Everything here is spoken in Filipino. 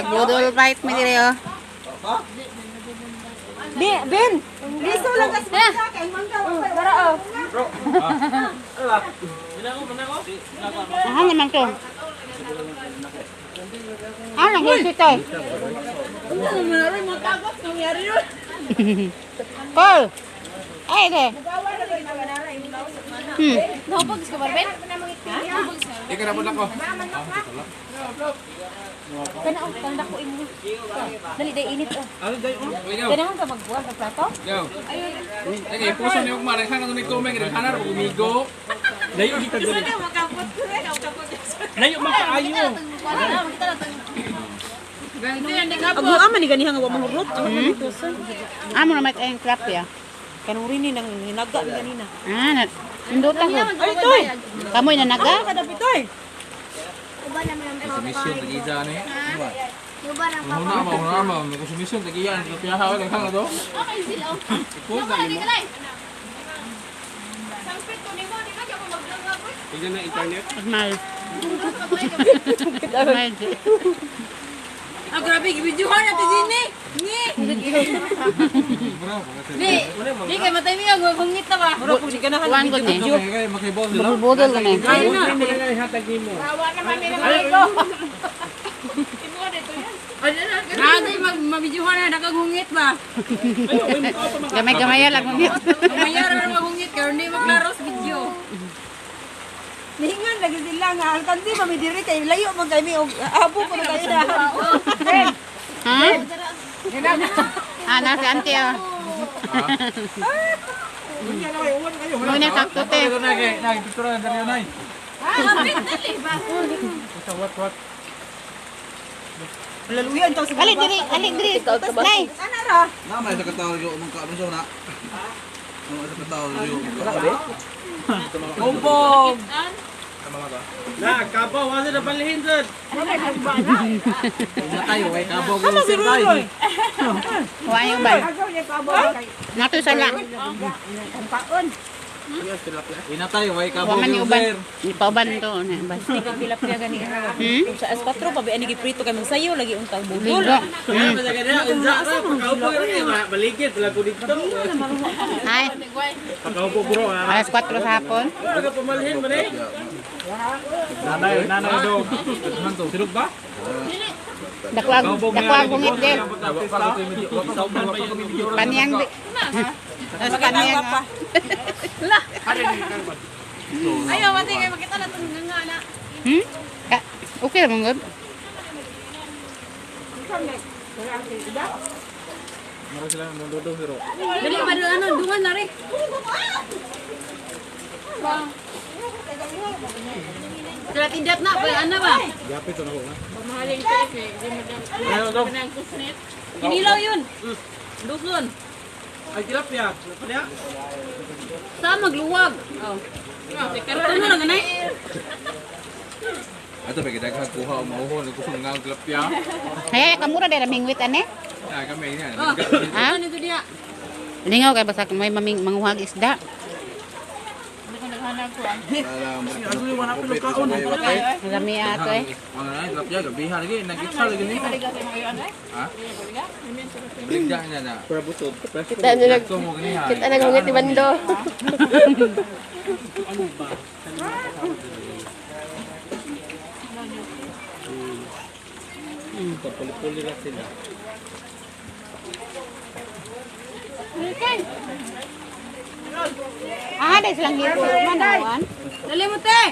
nagbudol fight mi dire oh. Ben, liso lang kasi kay mangga para oh. Aha naman to. Ano gusto ito? Ano man mo tagot nangyari yun. Paul. Ay de. Nahubog ka ba Ben? Ika na po lang ko. Kana ko imo. Dali day init oh. Ano day mo? Ganahan ka magbuhat sa plato? Yo. Lagi puso niyo kumain kan nung ikume gid hanar umigo. Layo di ka dali. Layo man kaayo. Ago aman ni ganihan nga wa mahurot. Amo na may kayang crap ya. Kanuri ni nang hinaga ni ganina. Indutan ko. Ay toy. Kamoy na naga? Kada pitoy. Mission lagi jan eh. Una ma, may mission lagi yan. Kaya hawa lang hang do. Okay sila. Ko dali mo. Sangpit ko nimo di ka mo maglangap. Tignan na internet. Mal. Ah grabe gibidyohan natin dinhi. Ni. Di kay matay mi ang bungit na ba? Mura pud ganahan Kuan ko ni. Okay, makibol dilo. Budol ka ni. Hatag mo. Awa naman ni ko. Grabe mabidyohan na nakagungit ba? Gamay-gamay lang mo. Mayara na magungit kay hindi maklaro sa video. Nihingan lagi sila nga alkansi mamidiri kay layo man kay mi abo ko na kay na. Ha? Ana si auntie oh. Muna sakto te. Nagi picture na dari nay. Dali ba? What? Laluyan taw sa Ali diri. Nay. ana ra? Nama sa kataw yo mong ka so na. Nama sa kataw yo. Bombog. Na, kabaw wala na balihin dyan. Na tayo way kabaw ko sir tay. Wa yung bay. Nato sa la. Ina tayo way Wa kabaw man yung ko uban. sir. Ipaban to na bay. Tika pilapya gani ara. Sa S4 pa ba ani giprito kay magsayo lagi untang budol. Ligo. Baligid, lago dito. Ay, Pagkaupo bro. alas 4 sa hapon. Ano ka pumalhin mo eh? Nanay do. Silog ba? Dakwag bungit din. Paniyang di. Paniyang pa. Ayaw mati kay makita na tong nga na. Okay lang gud. Mara sila nundudo pero. Dali ba ano dungan na rin. Kaya tindat na ba ana ba? Gapit to nako. Mahaling kasi di mo daw nang kusnet. Inilaw yun. Duson. Ay tilapia. Tilapia. Sa magluwag. Oh. Karon na lang anay. Ato ba gidaghan kuha o mauhon ko sa nga tilapia. Hay kamura dira mingwit ane. Ah kami niya. Ha? Ano to dia? Lingaw kay basta may manguhag isda. Ako yung wala pilo kaon. Marami ato eh. Ang na tilapia gabihan lagi nagitsa lagi ni. Ha? Bigda niya na. Para butod. Kita na nag Tumo gani ha. kita nagungit ni Bando. Puli-puli lang sila. Ah, dahil silang gito. Manawan. Dali mo te.